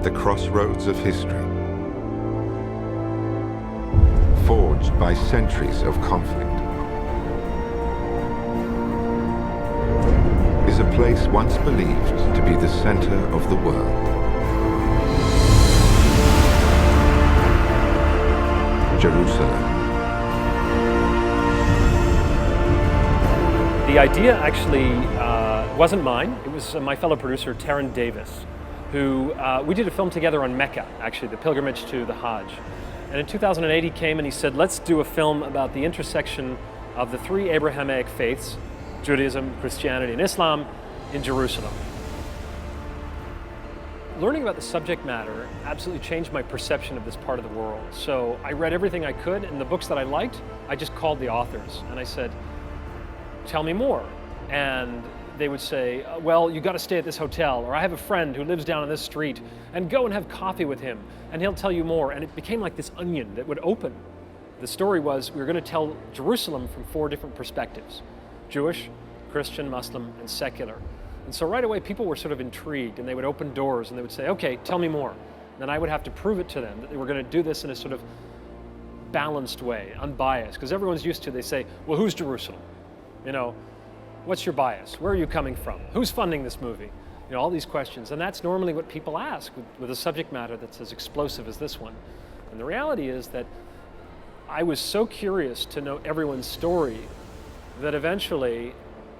at the crossroads of history, forged by centuries of conflict, is a place once believed to be the center of the world. Jerusalem. The idea actually wasn't mine. It was my fellow producer, Taryn Davis, who we did a film together on Mecca, actually, the pilgrimage to the Hajj. And in 2008 he came and he said, let's do a film about the intersection of the three Abrahamic faiths, Judaism, Christianity, and Islam, in Jerusalem. Learning about the subject matter absolutely changed my perception of this part of the world. So I read everything I could, and the books that I liked, I just called the authors and I said, tell me more. And they would say, well, you got to stay at this hotel, or I have a friend who lives down on this street, and go and have coffee with him, and he'll tell you more. And it became like this onion that would open. The story was we were going to tell Jerusalem from 4 different perspectives: Jewish, Christian, Muslim, and secular. And so right away people were sort of intrigued, and they would open doors and they would say, okay, tell me more. And then I would have to prove it to them that they were going to do this in a sort of balanced way, unbiased, because everyone's used to, they say, well, who's Jerusalem? You know, what's your bias? Where are you coming from? Who's funding this movie? You know, all these questions. And that's normally what people ask with a subject matter that's as explosive as this one. And the reality is that I was so curious to know everyone's story that eventually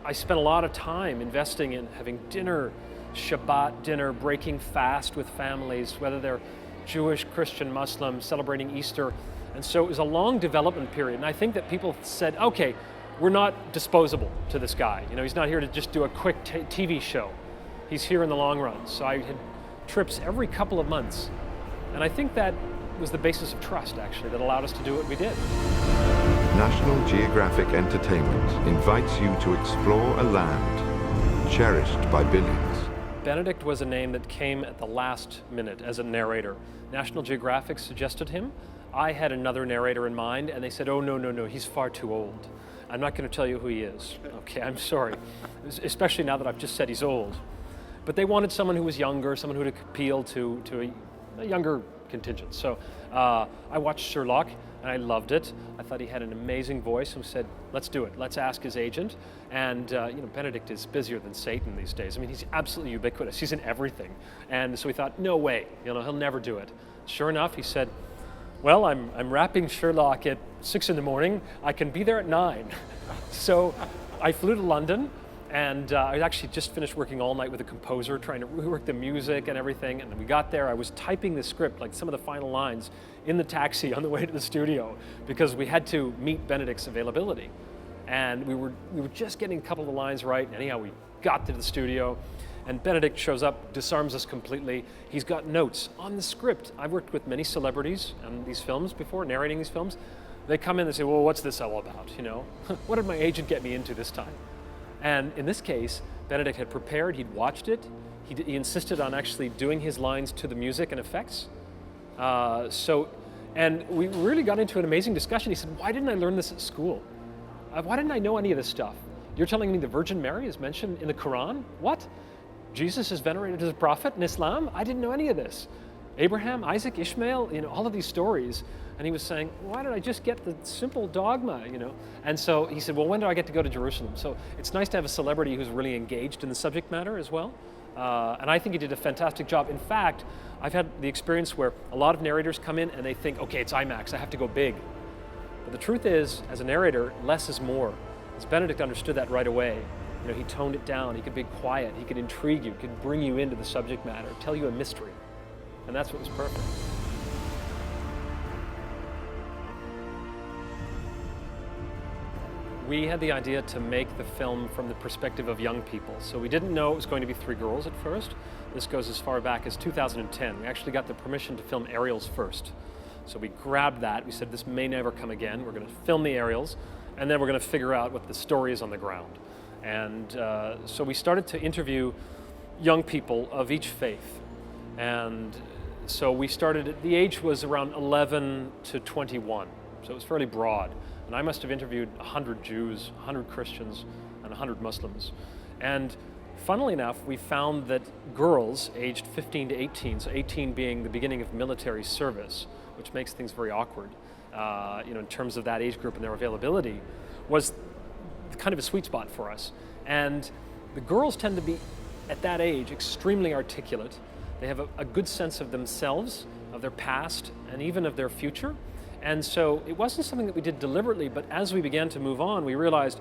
I spent a lot of time investing in having dinner, Shabbat dinner, breaking fast with families, whether they're Jewish, Christian, Muslim, celebrating Easter. And so it was a long development period. And I think that people said, okay, we're not disposable to this guy. You know, he's not here to just do a quick TV show. He's here in the long run. So I had trips every couple of months. And I think that was the basis of trust, actually, that allowed us to do what we did. National Geographic Entertainment invites you to explore a land cherished by billions. Benedict was a name that came at the last minute as a narrator. National Geographic suggested him. I had another narrator in mind, and they said, oh, no, he's far too old. I'm not going to tell you who he is. Okay, I'm sorry. Especially now that I've just said he's old. But they wanted someone who was younger, someone who would appeal to a younger contingent. So I watched Sherlock, and I loved it. I thought he had an amazing voice, and said, let's do it. Let's ask his agent. And you know, Benedict is busier than Satan these days. I mean, he's absolutely ubiquitous. He's in everything. And so we thought, no way, you know, he'll never do it. Sure enough, he said, well, I'm wrapping Sherlock at 6 in the morning. I can be there at 9. So I flew to London, and I actually just finished working all night with a composer, trying to rework the music and everything. And we got there, I was typing the script, like some of the final lines, in the taxi on the way to the studio, because we had to meet Benedict's availability. And we were just getting a couple of the lines right. Anyhow, we got to the studio, and Benedict shows up, disarms us completely. He's got notes on the script. I've worked with many celebrities on these films before, narrating these films. They come in and say, well, what's this all about, you know? What did my agent get me into this time? And in this case, Benedict had prepared, he'd watched it. He insisted on actually doing his lines to the music and effects. And we really got into an amazing discussion. He said, why didn't I learn this at school? Why didn't I know any of this stuff? You're telling me the Virgin Mary is mentioned in the Quran? What? Jesus is venerated as a prophet in Islam? I didn't know any of this. Abraham, Isaac, Ishmael, you know, all of these stories. And he was saying, why did I just get the simple dogma, you know? And so he said, well, when do I get to go to Jerusalem? So it's nice to have a celebrity who's really engaged in the subject matter as well. And I think he did a fantastic job. In fact, I've had the experience where a lot of narrators come in and they think, okay, it's IMAX, I have to go big. But the truth is, as a narrator, less is more. As Benedict understood that right away. You know, he toned it down, he could be quiet, he could intrigue you, could bring you into the subject matter, tell you a mystery. And that's what was perfect. We had the idea to make the film from the perspective of young people. So we didn't know it was going to be 3 girls at first. This goes as far back as 2010. We actually got the permission to film aerials first. So we grabbed that, we said this may never come again. We're going to film the aerials, and then we're going to figure out what the story is on the ground. And so we started to interview young people of each faith. And so we started, the age was around 11 to 21. So it was fairly broad. And I must have interviewed 100 Jews, 100 Christians, and 100 Muslims. And funnily enough, we found that girls aged 15 to 18, so 18 being the beginning of military service, which makes things very awkward, in terms of that age group and their availability, was kind of a sweet spot for us. And the girls tend to be, at that age, extremely articulate. They have a good sense of themselves, of their past, and even of their future. And so it wasn't something that we did deliberately, but as we began to move on, we realized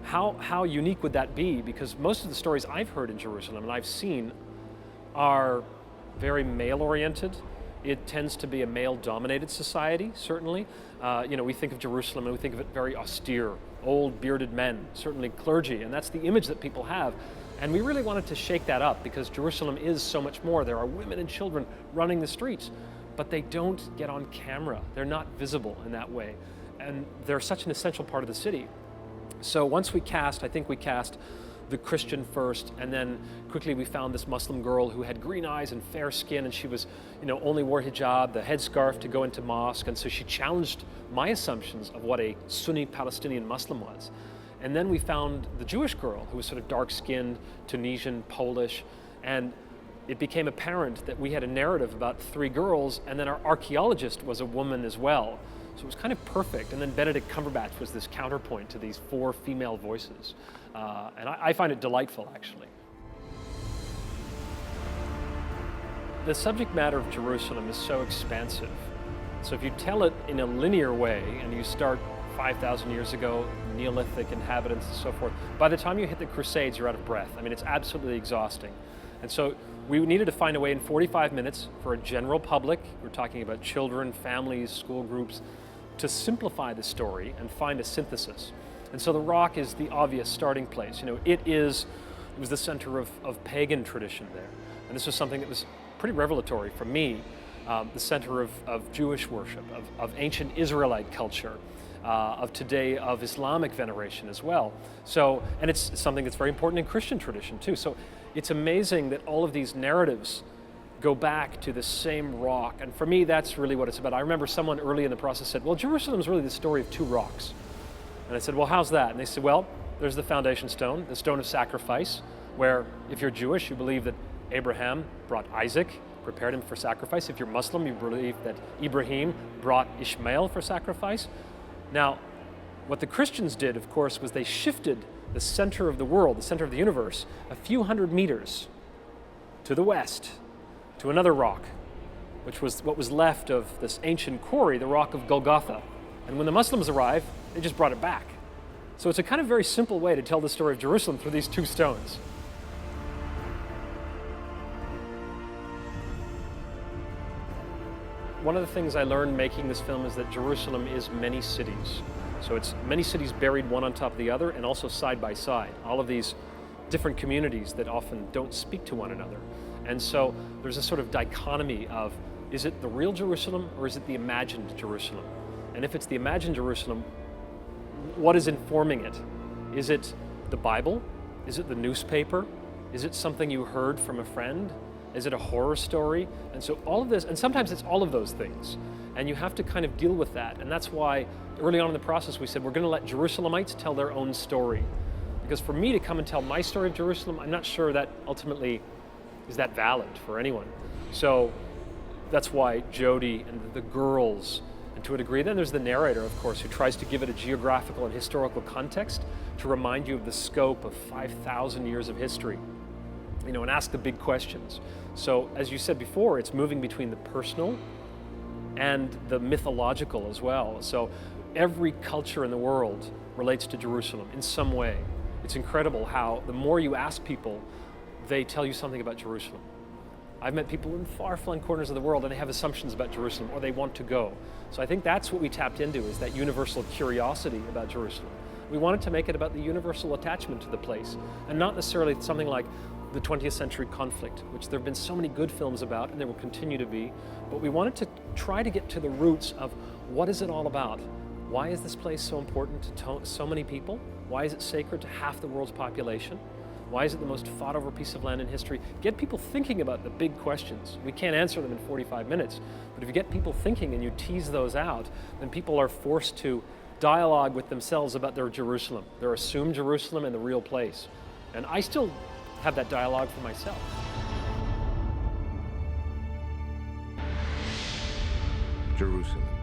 how unique would that be? Because most of the stories I've heard in Jerusalem and I've seen are very male-oriented. It tends to be a male-dominated society, certainly. We think of Jerusalem and we think of it very austere, old bearded men, certainly clergy, and that's the image that people have. And we really wanted to shake that up because Jerusalem is so much more. There are women and children running the streets, but they don't get on camera. They're not visible in that way. And they're such an essential part of the city. So once we cast, I think we cast the Christian first, and then quickly we found this Muslim girl who had green eyes and fair skin, and she was, only wore hijab, the headscarf to go into mosque, and so she challenged my assumptions of what a Sunni Palestinian Muslim was. And then we found the Jewish girl who was sort of dark-skinned, Tunisian, Polish, and it became apparent that we had a narrative about three girls, and then our archaeologist was a woman as well. So it was kind of perfect. And then Benedict Cumberbatch was this counterpoint to these four female voices. And I find it delightful, actually. The subject matter of Jerusalem is so expansive. So if you tell it in a linear way, and you start 5,000 years ago, Neolithic inhabitants and so forth, by the time you hit the Crusades, you're out of breath. I mean, it's absolutely exhausting. And so we needed to find a way in 45 minutes for a general public, we're talking about children, families, school groups, to simplify the story and find a synthesis. And so the Rock is the obvious starting place. It was the center of pagan tradition there. And this was something that was pretty revelatory for me, the center of Jewish worship, of ancient Israelite culture, of today of Islamic veneration as well. So, and it's something that's very important in Christian tradition too. So it's amazing that all of these narratives go back to the same rock. And for me, that's really what it's about. I remember someone early in the process said, well, Jerusalem is really the story of two rocks. And I said, well, how's that? And they said, well, there's the foundation stone, the stone of sacrifice, where if you're Jewish, you believe that Abraham brought Isaac, prepared him for sacrifice. If you're Muslim, you believe that Ibrahim brought Ishmael for sacrifice. Now, what the Christians did, of course, was they shifted the center of the world, the center of the universe, a few hundred meters to the west, to another rock, which was what was left of this ancient quarry, the rock of Golgotha. And when the Muslims arrived, they just brought it back. So it's a kind of very simple way to tell the story of Jerusalem through these two stones. One of the things I learned making this film is that Jerusalem is many cities. So it's many cities buried one on top of the other and also side by side. All of these different communities that often don't speak to one another. And so there's a sort of dichotomy of, is it the real Jerusalem or is it the imagined Jerusalem? And if it's the imagined Jerusalem, what is informing it? Is it the Bible? Is it the newspaper? Is it something you heard from a friend? Is it a horror story? And so all of this, and sometimes it's all of those things. And you have to kind of deal with that. And that's why early on in the process we said, we're going to let Jerusalemites tell their own story. Because for me to come and tell my story of Jerusalem, I'm not sure that ultimately is that valid for anyone. So that's why Jody and the girls, and to a degree, then there's the narrator, of course, who tries to give it a geographical and historical context to remind you of the scope of 5,000 years of history, and ask the big questions. So as you said before, it's moving between the personal and the mythological as well. So every culture in the world relates to Jerusalem in some way. It's incredible how the more you ask people, they tell you something about Jerusalem. I've met people in far-flung corners of the world and they have assumptions about Jerusalem or they want to go. So I think that's what we tapped into, is that universal curiosity about Jerusalem. We wanted to make it about the universal attachment to the place and not necessarily something like the 20th century conflict, which there have been so many good films about and there will continue to be, but we wanted to try to get to the roots of what is it all about? Why is this place so important to so many people? Why is it sacred to half the world's population? Why is it the most fought over piece of land in history? Get people thinking about the big questions. We can't answer them in 45 minutes, but if you get people thinking and you tease those out, then people are forced to dialogue with themselves about their Jerusalem, their assumed Jerusalem and the real place. And I still have that dialogue for myself. Jerusalem.